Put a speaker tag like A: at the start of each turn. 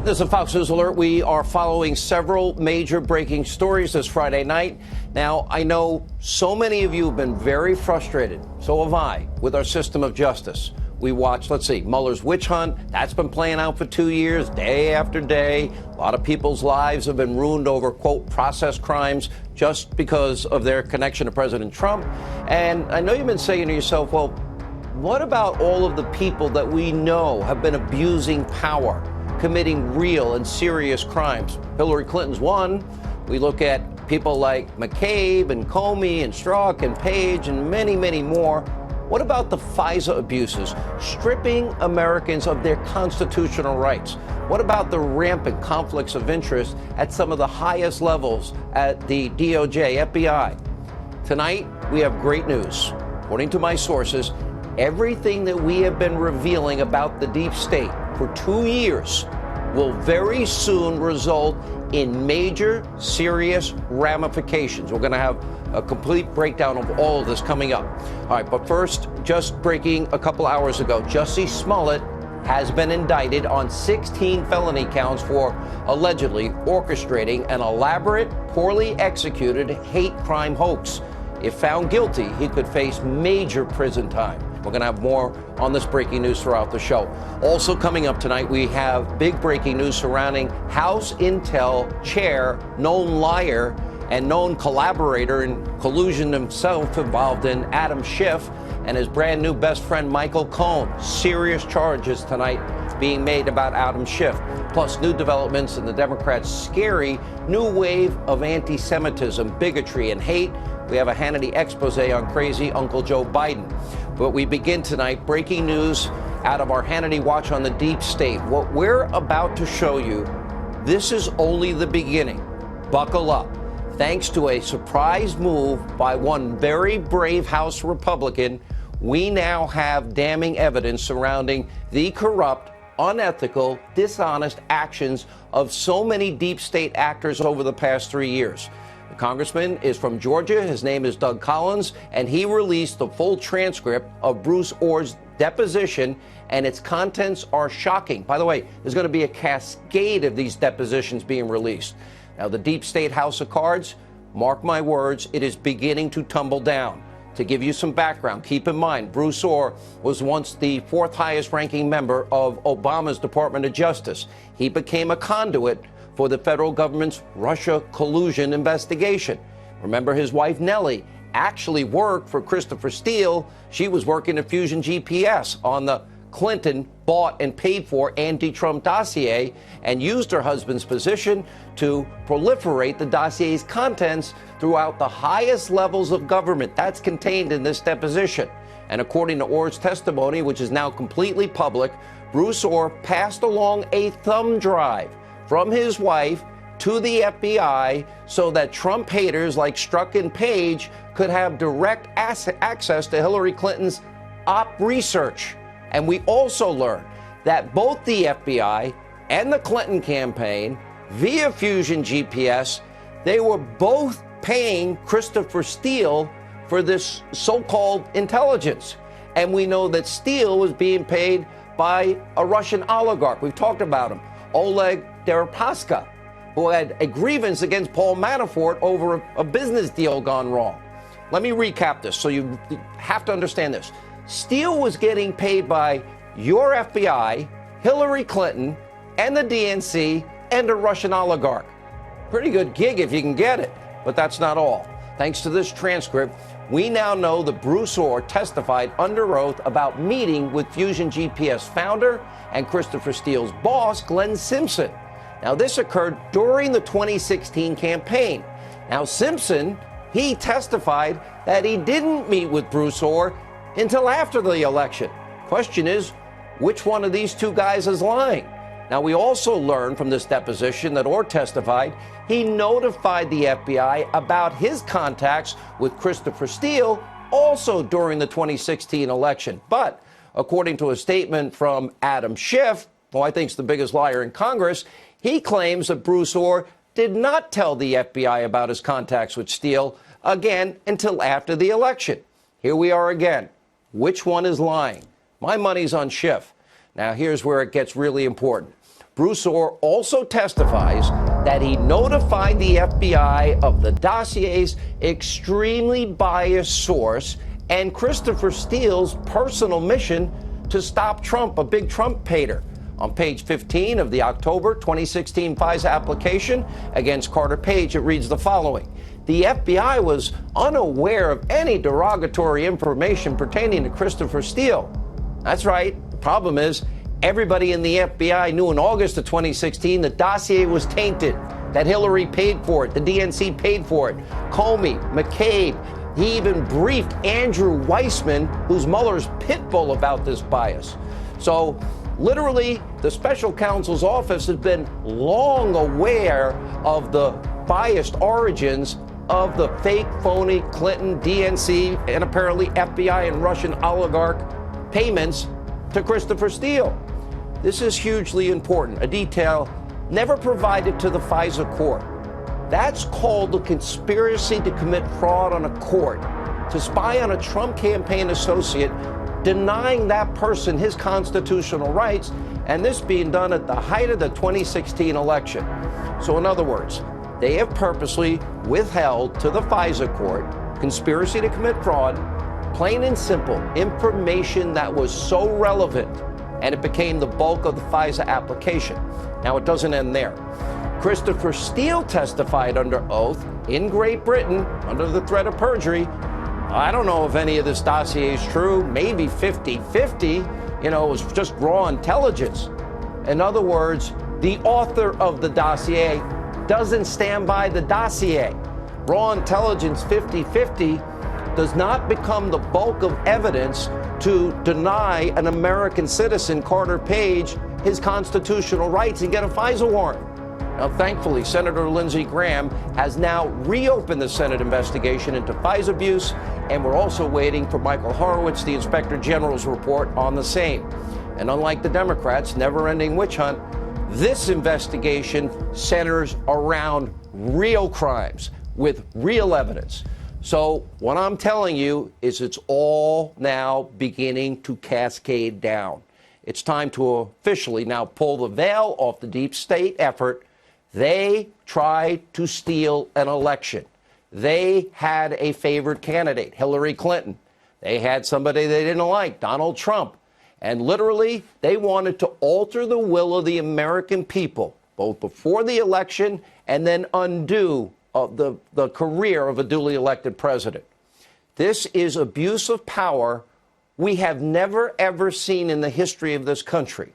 A: This is Fox News Alert. We are following several major breaking stories this Friday night. Now, I know so many of you have been very frustrated, so have I, with our system of justice. We watched, Mueller's witch hunt. That's been playing out for 2 years, day after day. A lot of people's lives have been ruined over, quote, process crimes just because of their connection to President Trump. And I know you've been saying to yourself, well, what about all of the people that we know have been abusing power, committing real and serious crimes? Hillary Clinton's one. We look at people like McCabe and Comey and Strzok and Page and many, many more. What about the FISA abuses, stripping Americans of their constitutional rights? What about the rampant conflicts of interest at some of the highest levels at the DOJ, FBI? Tonight, we have great news. According to my sources, everything that we have been revealing about the deep state for 2 years will very soon result in major, serious ramifications. We're going to have a complete breakdown of all of this coming up. All right, but first, just breaking a couple hours ago, Jussie Smollett has been indicted on 16 felony counts for allegedly orchestrating an elaborate, poorly executed hate crime hoax. If found guilty, he could face major prison time. We're going to have more on this breaking news throughout the show. Also coming up tonight, we have big breaking news surrounding House Intel chair, known liar, and known collaborator in collusion himself involved in Adam Schiff and his brand new best friend, Michael Cohen. Serious charges tonight being made about Adam Schiff. Plus new developments in the Democrats' scary new wave of anti-Semitism, bigotry, and hate. We have a Hannity expose on crazy Uncle Joe Biden. But we begin tonight, breaking news out of our Hannity Watch on the Deep State. What we're about to show you, this is only the beginning. Buckle up. Thanks to a surprise move by one very brave House Republican, we now have damning evidence surrounding the corrupt, unethical, dishonest actions of so many deep state actors over the past 3 years. The congressman is from Georgia. His name is Doug Collins, and he released the full transcript of Bruce Orr's deposition, and its contents are shocking. By the way, there's going to be a cascade of these depositions being released. Now, the deep state house of cards, mark my words, it is beginning to tumble down. To give you some background, keep in mind, Bruce Orr was once the fourth highest ranking member of Obama's Department of Justice. He became a conduit for the federal government's Russia collusion investigation. Remember, his wife, Nellie, actually worked for Christopher Steele. She was working at Fusion GPS on the Clinton bought and paid for anti-Trump dossier and used her husband's position to proliferate the dossier's contents throughout the highest levels of government. That's contained in this deposition. And according to Orr's testimony, which is now completely public, Bruce Orr passed along a thumb drive from his wife to the FBI so that Trump haters like Strzok and Page could have direct access to Hillary Clinton's op research. And we also learned that both the FBI and the Clinton campaign, via Fusion GPS, they were both paying Christopher Steele for this so-called intelligence. And we know that Steele was being paid by a Russian oligarch. We've talked about him, Oleg Deripaska, who had a grievance against Paul Manafort over a business deal gone wrong. Let me recap this so you have to understand this. Steele was getting paid by your FBI, Hillary Clinton, and the DNC, and a Russian oligarch. Pretty good gig if you can get it, but that's not all. Thanks to this transcript, we now know that Bruce Orr testified under oath about meeting with Fusion GPS founder and Christopher Steele's boss, Glenn Simpson. Now, this occurred during the 2016 campaign. Now, Simpson, he testified that he didn't meet with Bruce Orr until after the election. Question is, which one of these two guys is lying? Now, we also learned from this deposition that Orr testified he notified the FBI about his contacts with Christopher Steele also during the 2016 election. But according to a statement from Adam Schiff, who I think is the biggest liar in Congress, he claims that Bruce Orr did not tell the FBI about his contacts with Steele again until after the election. Here we are again. Which one is lying? My money's on Schiff. Now, here's where it gets really important. Bruce Orr also testifies that he notified the FBI of the dossier's extremely biased source and Christopher Steele's personal mission to stop Trump, a big Trump hater. On page 15 of the October 2016 FISA application against Carter Page, it reads the following. The FBI was unaware of any derogatory information pertaining to Christopher Steele. That's right. The problem is everybody in the FBI knew in August of 2016 the dossier was tainted, that Hillary paid for it, the DNC paid for it, Comey, McCabe. He even briefed Andrew Weissman, who's Mueller's pit bull, about this bias. So literally, the special counsel's office has been long aware of the biased origins of the fake, phony Clinton, DNC, and apparently FBI and Russian oligarch payments to Christopher Steele. This is hugely important, a detail never provided to the FISA court. That's called a conspiracy to commit fraud on a court, to spy on a Trump campaign associate, denying that person his constitutional rights, and this being done at the height of the 2016 election. So in other words, they have purposely withheld to the FISA court conspiracy to commit fraud, plain and simple, information that was so relevant, and it became the bulk of the FISA application. Now, it doesn't end there. Christopher Steele testified under oath in Great Britain under the threat of perjury. I don't know if any of this dossier is true, maybe 50-50. It was just raw intelligence. In other words, the author of the dossier doesn't stand by the dossier. Raw intelligence 50-50 does not become the bulk of evidence to deny an American citizen, Carter Page, his constitutional rights and get a FISA warrant. Now, thankfully, Senator Lindsey Graham has now reopened the Senate investigation into FISA abuse, and we're also waiting for Michael Horowitz, the Inspector General's report on the same. And unlike the Democrats' never-ending witch hunt, this investigation centers around real crimes with real evidence. So what I'm telling you is it's all now beginning to cascade down. It's time to officially now pull the veil off the deep state effort. They tried to steal an election. They had a favored candidate, Hillary Clinton. They had somebody they didn't like, Donald Trump. And literally, they wanted to alter the will of the American people, both before the election and then undo the career of a duly elected president. This is abuse of power we have never, ever seen in the history of this country.